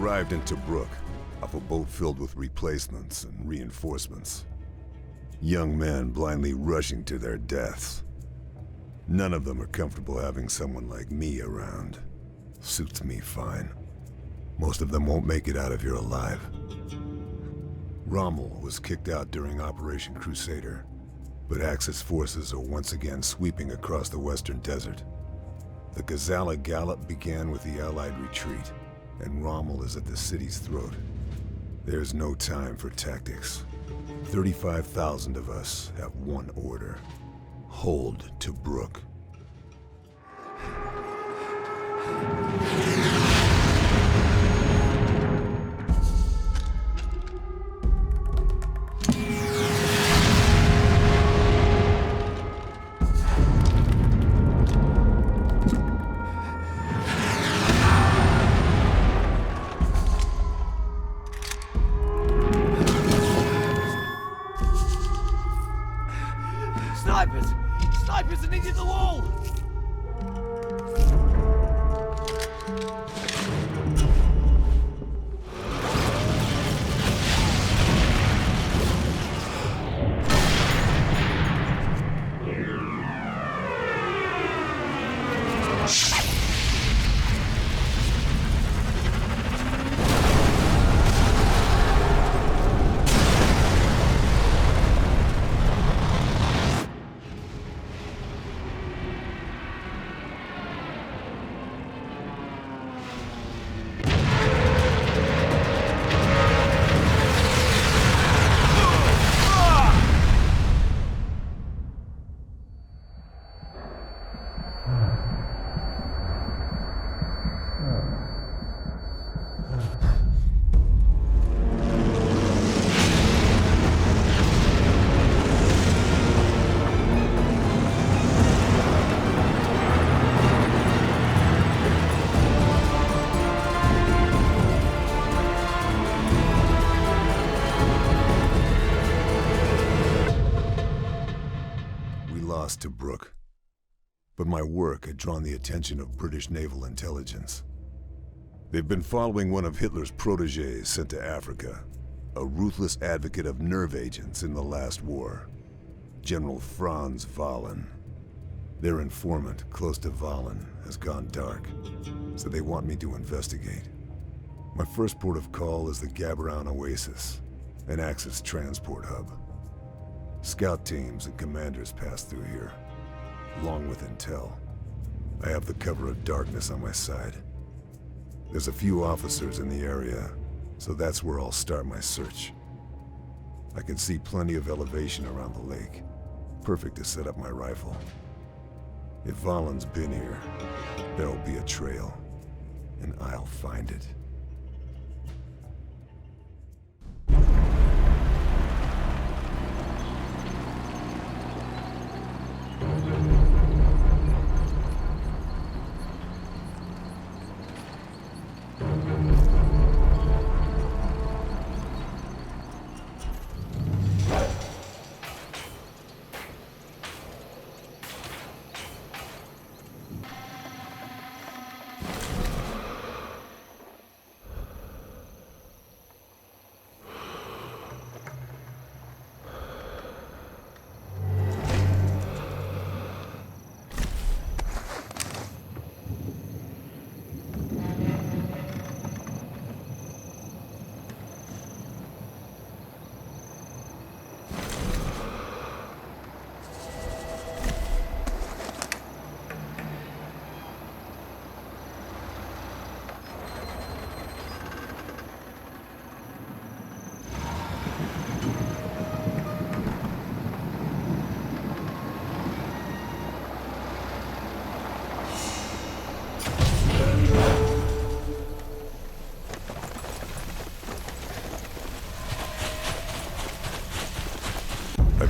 arrived in Tobruk off a boat filled with replacements and reinforcements. Young men blindly rushing to their deaths. None of them are comfortable having someone like me around. Suits me fine. Most of them won't make it out of here alive. Rommel was kicked out during Operation Crusader, but Axis forces are once again sweeping across the western desert. The Gazala Gallop began with the Allied retreat, and Rommel is at the city's throat. There's no time for tactics. 35,000 of us have one order. Hold Tobruk. Snipers! Snipers are needed the wall! Tobruk, but my work had drawn the attention of British naval intelligence. They've been following one of Hitler's protégés sent to Africa, a ruthless advocate of nerve agents in the last war, General Franz Wahlen. Their informant, close to Wahlen, has gone dark, so they want me to investigate. My first port of call is the Gaborone Oasis, an Axis transport hub. Scout teams and commanders pass through here, along with intel. I have the cover of darkness on my side. There's a few officers in the area, so that's where I'll start my search. I can see plenty of elevation around the lake, perfect to set up my rifle. If Wahlen's been here, there'll be a trail, and I'll find it.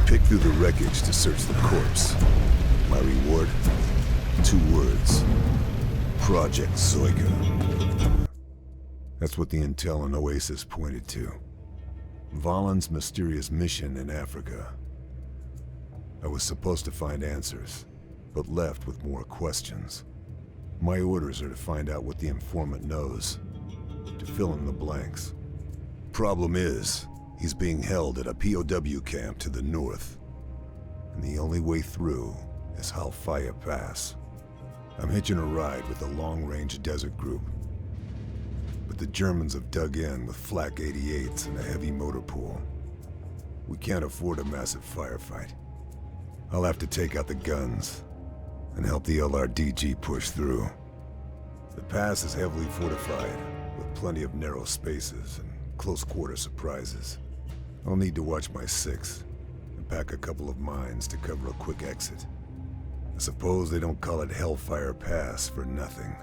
Pick through the wreckage to search the corpse. My reward? 2 words. Project Zoiga. That's what the intel on Oasis pointed to. Wahlen's mysterious mission in Africa. I was supposed to find answers, but left with more questions. My orders are to find out what the informant knows, to fill in the blanks. Problem is, he's being held at a POW camp to the north. And the only way through is Hellfire Pass. I'm hitching a ride with a long-range desert group. But the Germans have dug in with flak 88s and a heavy motor pool. We can't afford a massive firefight. I'll have to take out the guns and help the LRDG push through. The pass is heavily fortified, with plenty of narrow spaces and close-quarter surprises. I'll need to watch my six and pack a couple of mines to cover a quick exit. I suppose they don't call it Hellfire Pass for nothing.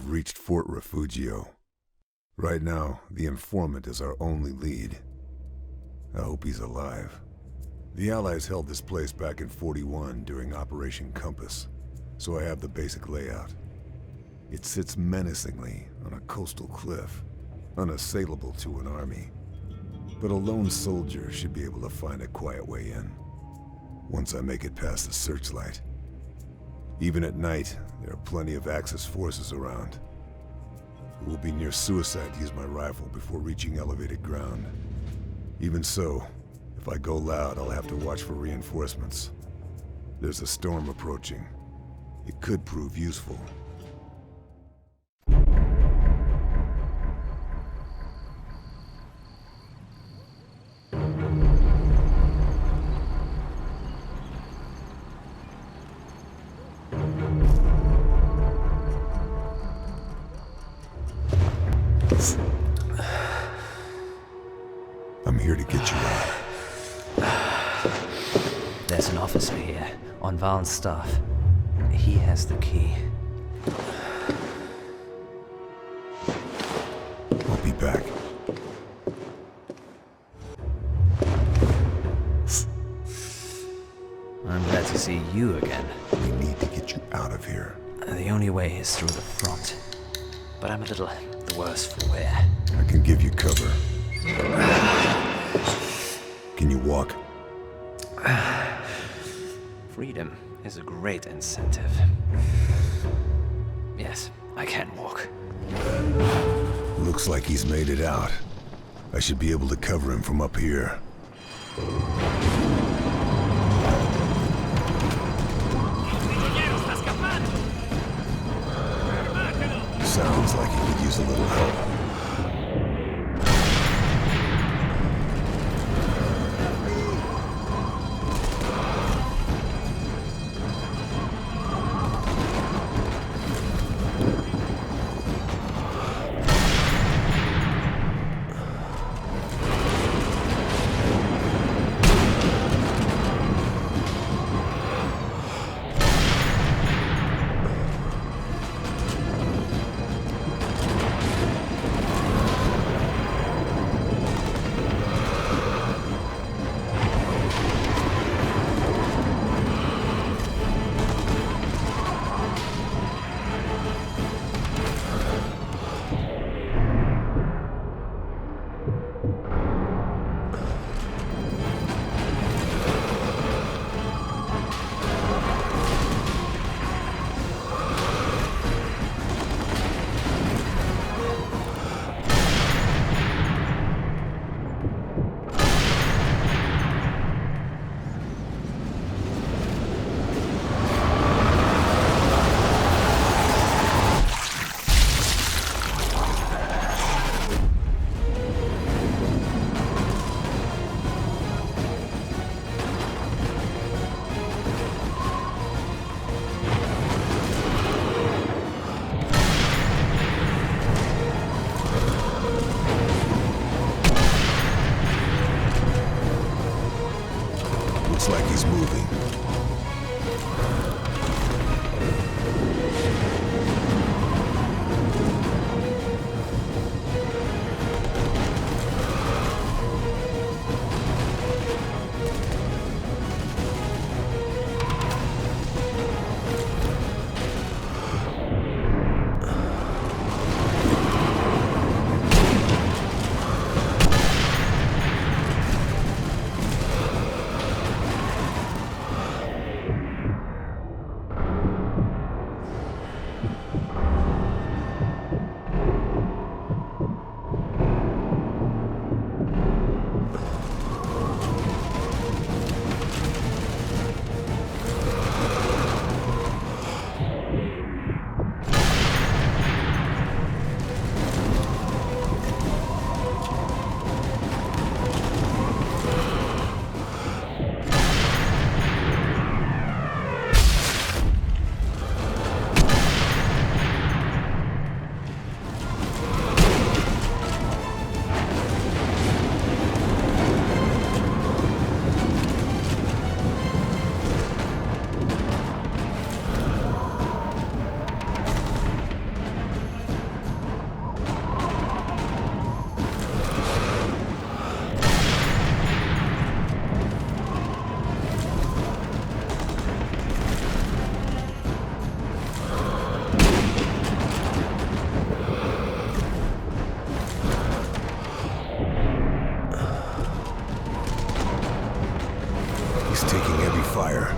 Reached Fort Refugio. Right now, the informant is our only lead. I hope he's alive. The Allies held this place back in '41 during Operation Compass, so I have the basic layout. It sits menacingly on a coastal cliff, unassailable to an army. But a lone soldier should be able to find a quiet way in, once I make it past the searchlight. Even at night, there are plenty of Axis forces around. It will be near suicide to use my rifle before reaching elevated ground. Even so, if I go loud, I'll have to watch for reinforcements. There's a storm approaching. It could prove useful. I'm here to get you out. There's an officer here, on Valen's staff. He has the key. I'll be back. I'm glad to see you again. We need to get you out of here. The only way is through the front. But I'm a little the worse for wear. I can give you cover. Can you walk? Freedom is a great incentive. Yes, I can walk. Looks like he's made it out. I should be able to cover him from up here. Sounds like he could use a little help. moving. He's taking heavy fire.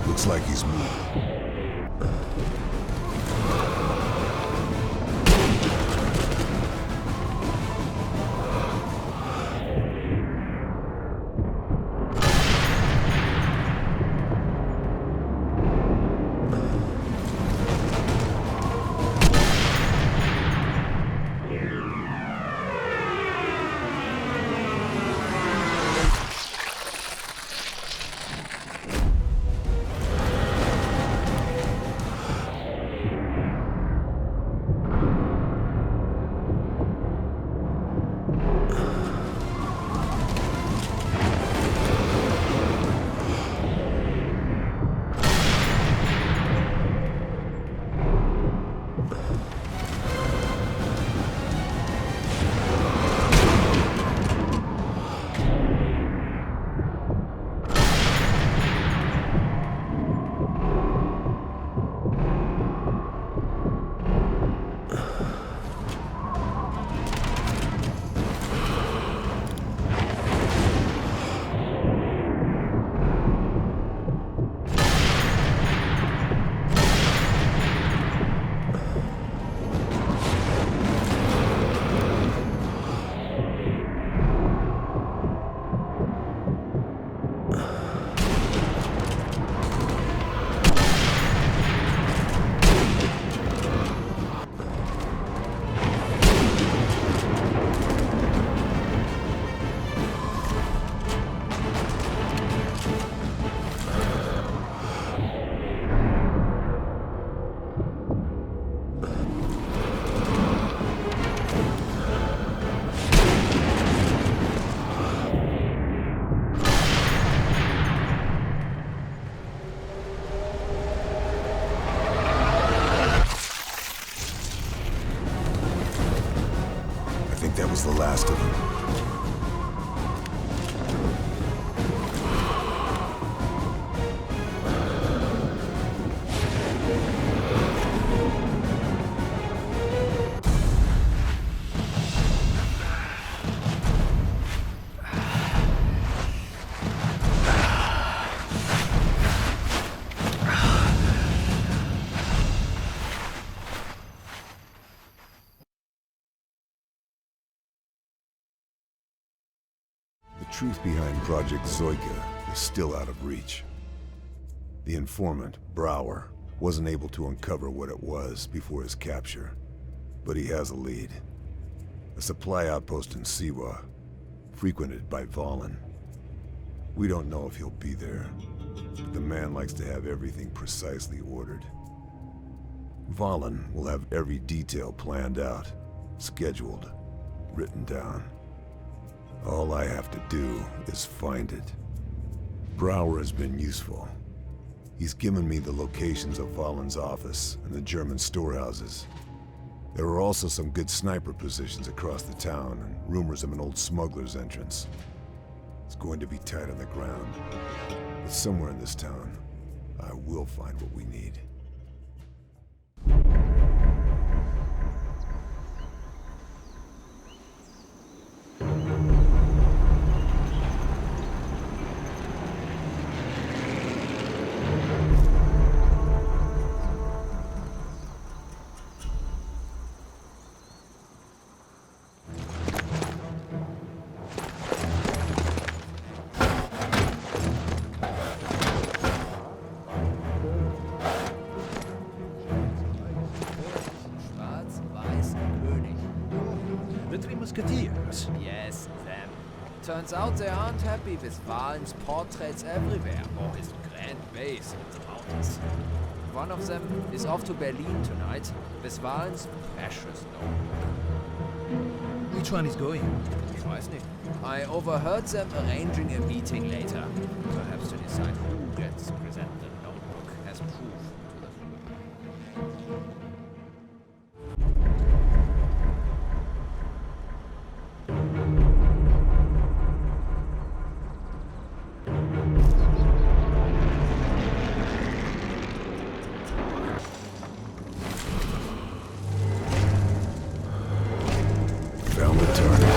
Looks like he's moving. think that was the last of them. The truth behind Project Zoika is still out of reach. The informant, Brower, wasn't able to uncover what it was before his capture, but he has a lead. A supply outpost in Siwa, frequented by Valen. We don't know if he'll be there, but the man likes to have everything precisely ordered. Valen will have every detail planned out, scheduled, written down. All I have to do is find it. Brower has been useful. He's given me the locations of Valen's office and the German storehouses. There are also some good sniper positions across the town and rumors of an old smuggler's entrance. It's going to be tight on the ground, but somewhere in this town, I will find what we need. The Three Musketeers. Yes, them. Turns out they aren't happy with Valen's portraits everywhere, or his grand base in the mountains. One of them is off to Berlin tonight, with Valen's precious notebook. Which one is going? Ich weiß nicht. I overheard them arranging a meeting later, perhaps to decide who gets to present the notebook as proof to the Filme. Found the target.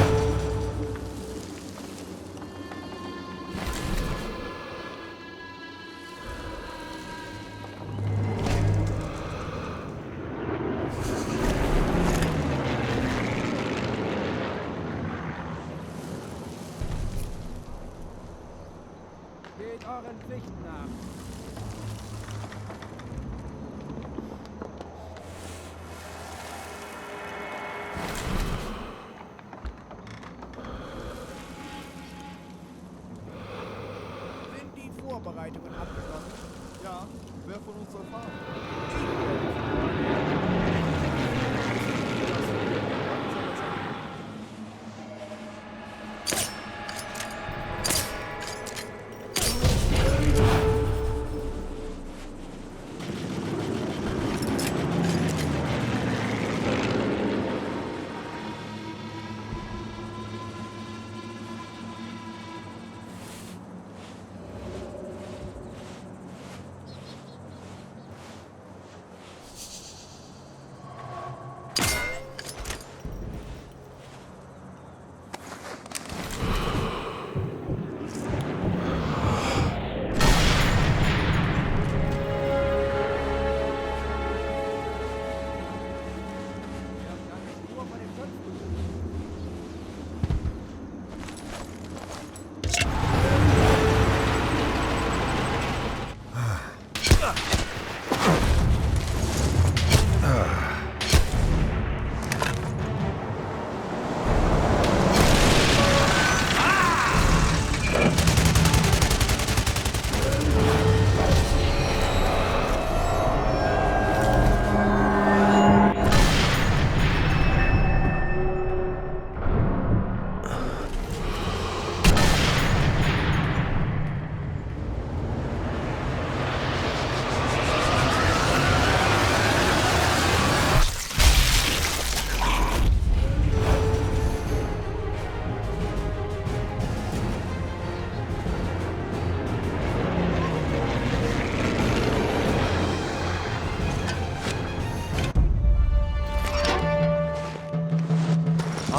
Geht euren Pflichten nach. Sind die Vorbereitungen abgeschlossen? Ja, wer von uns soll fahren?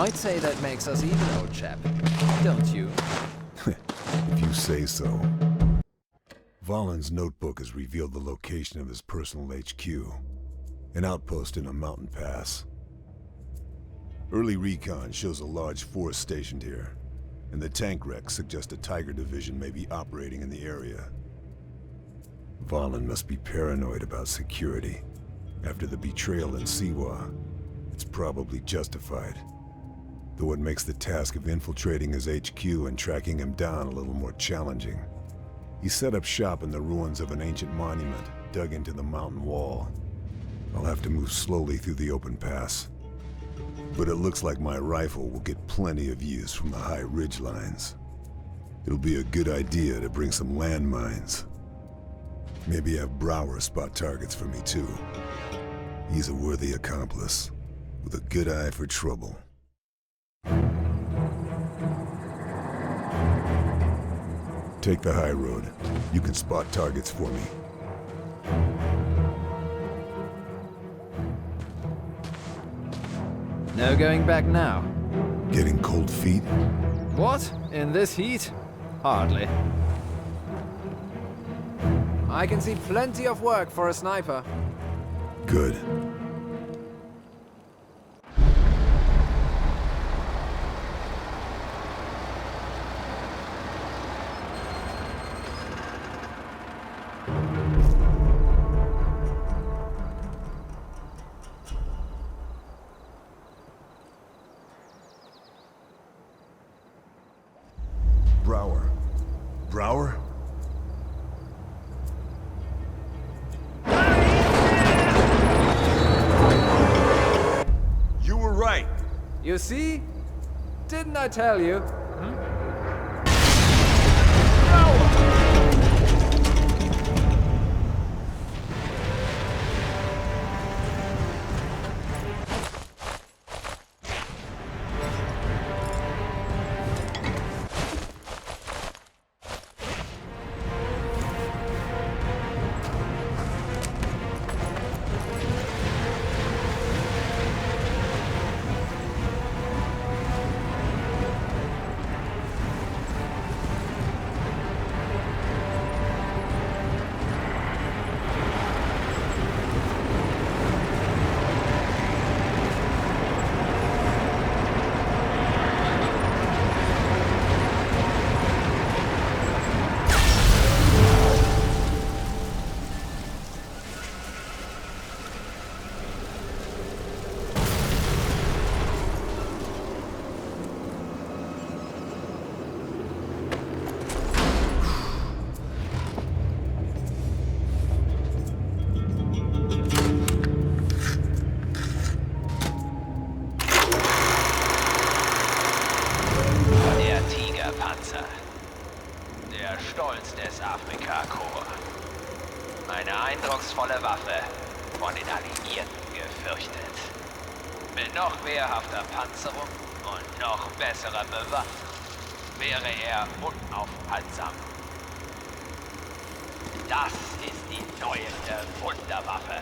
I'd say that makes us even, old chap. Don't you? If you say so. Valen's notebook has revealed the location of his personal HQ, an outpost in a mountain pass. Early recon shows a large force stationed here, and the tank wrecks suggest a Tiger division may be operating in the area. Valen must be paranoid about security. After the betrayal in Siwa, it's probably justified. Though it makes the task of infiltrating his HQ and tracking him down a little more challenging. He set up shop in the ruins of an ancient monument dug into the mountain wall. I'll have to move slowly through the open pass. But it looks like my rifle will get plenty of use from the high ridge lines. It'll be a good idea to bring some landmines. Maybe have Brower spot targets for me too. He's a worthy accomplice, with a good eye for trouble. Take the high road. You can spot targets for me. No going back now. Getting cold feet? What? In this heat? Hardly. I can see plenty of work for a sniper. Good. Brower? You were right. You see? Didn't I tell you? Stolz des Afrika-Korps. Eine eindrucksvolle Waffe, von den Alliierten gefürchtet. Mit noch wehrhafter Panzerung und noch besserer Bewaffnung wäre er unaufhaltsam. Das ist die neueste Wunderwaffe,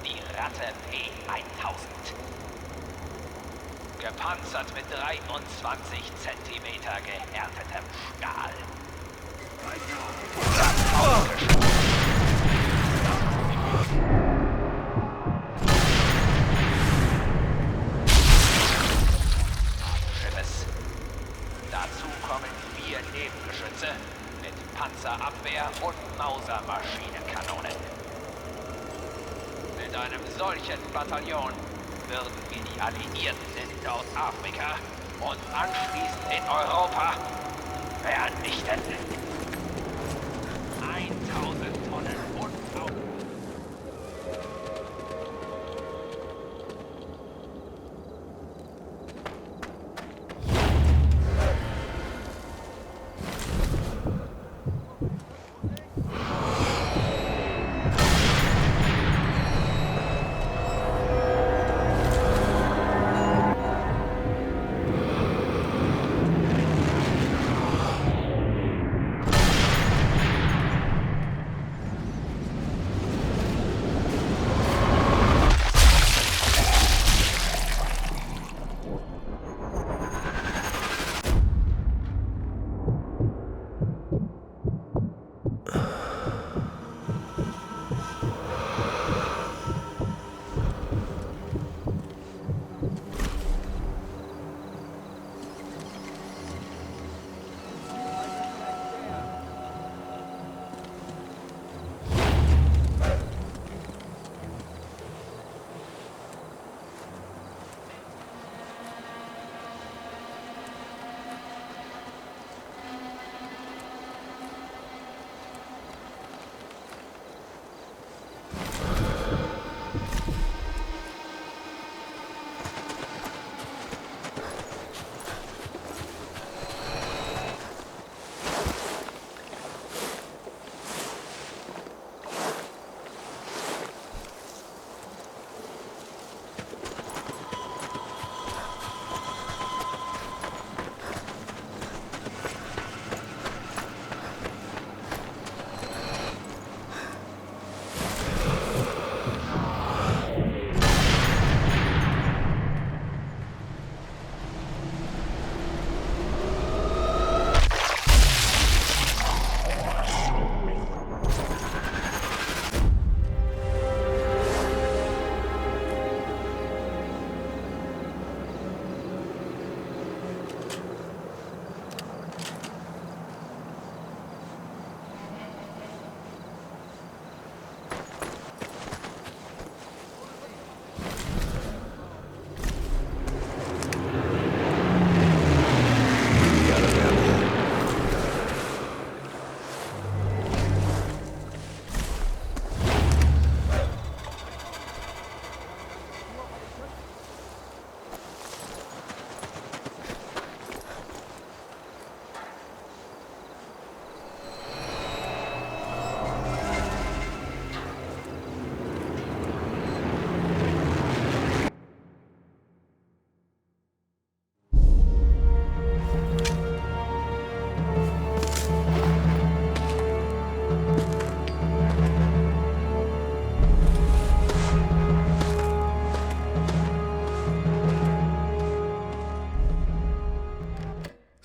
die Ratte P1000. Gepanzert mit 23 cm gehärtetem Stahl. Schiffes. Dazu kommen 4 Nebengeschütze mit Panzerabwehr und Mauser-Maschinenkanonen. Mit einem solchen Bataillon würden wir die Alliierten in Nordafrika und anschließend in Europa vernichten. 1000 Tonnen Unfall.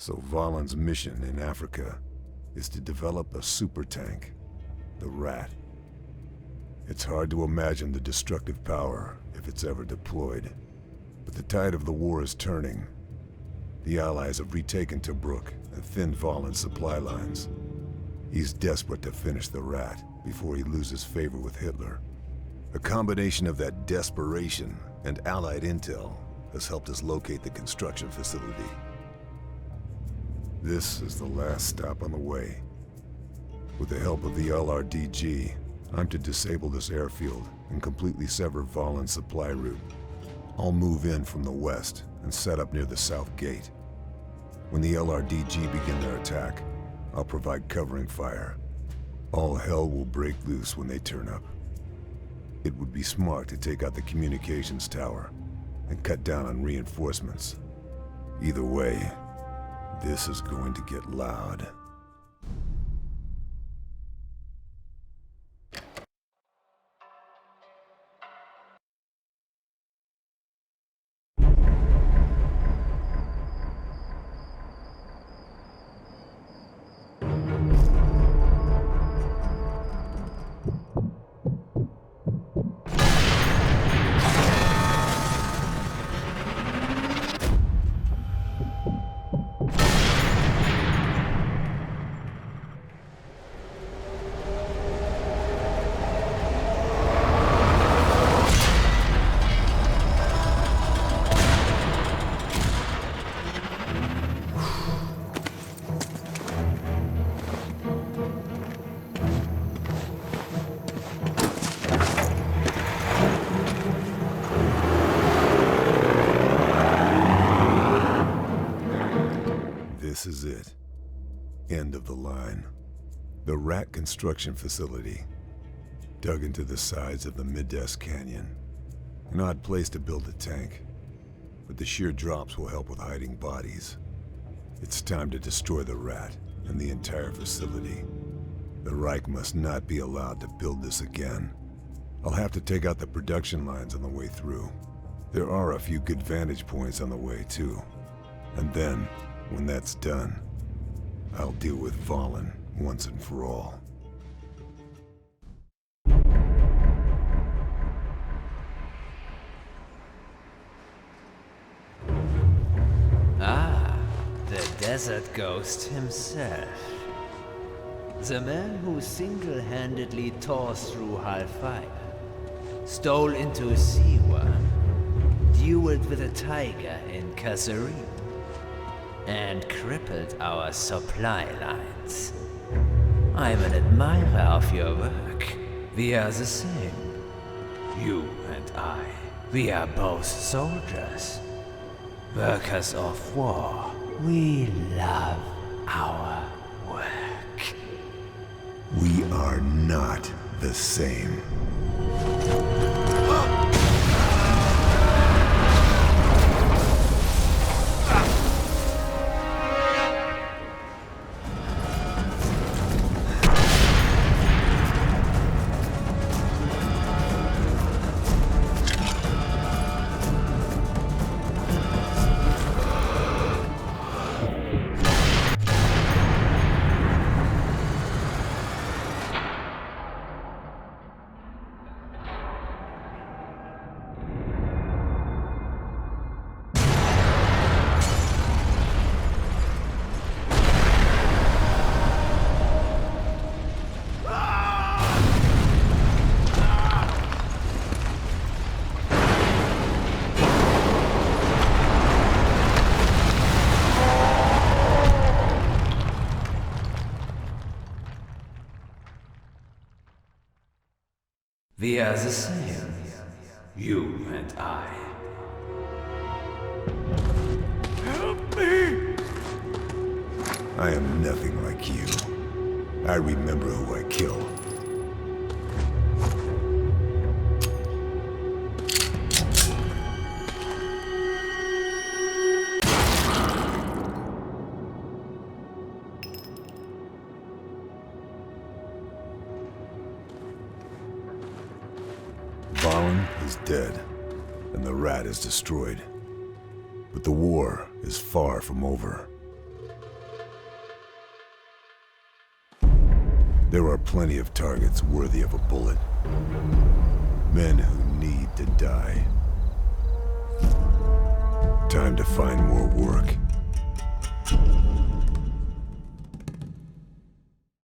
So Valen's mission in Africa is to develop a super tank, the Rat. It's hard to imagine the destructive power if it's ever deployed, but the tide of the war is turning. The Allies have retaken Tobruk and thinned Valen's supply lines. He's desperate to finish the Rat before he loses favor with Hitler. A combination of that desperation and Allied intel has helped us locate the construction facility. This is the last stop on the way. With the help of the LRDG, I'm to disable this airfield and completely sever Valen's supply route. I'll move in from the west and set up near the south gate. When the LRDG begin their attack, I'll provide covering fire. All hell will break loose when they turn up. It would be smart to take out the communications tower and cut down on reinforcements. Either way, this is going to get loud. This is it. End of the line. The Rat construction facility, dug into the sides of the Mid-Est Canyon. An odd place to build a tank, but the sheer drops will help with hiding bodies. It's time to destroy the Rat and the entire facility. The Reich must not be allowed to build this again. I'll have to take out the production lines on the way through. There are a few good vantage points on the way, too. And then, when that's done, I'll deal with Valen once and for all. Ah, the desert ghost himself. The man who single-handedly tore through hellfire, stole into Siwa, dueled with a tiger in Kasserine, and crippled our supply lines. I'm an admirer of your work. We are the same. You and I, we are both soldiers. Workers of war. We love our work. We are not the same. We are the same, you and I. Help me! I am nothing like you. I remember who I killed. Valen is dead, and the Rat is destroyed. But the war is far from over. There are plenty of targets worthy of a bullet. Men who need to die. Time to find more work.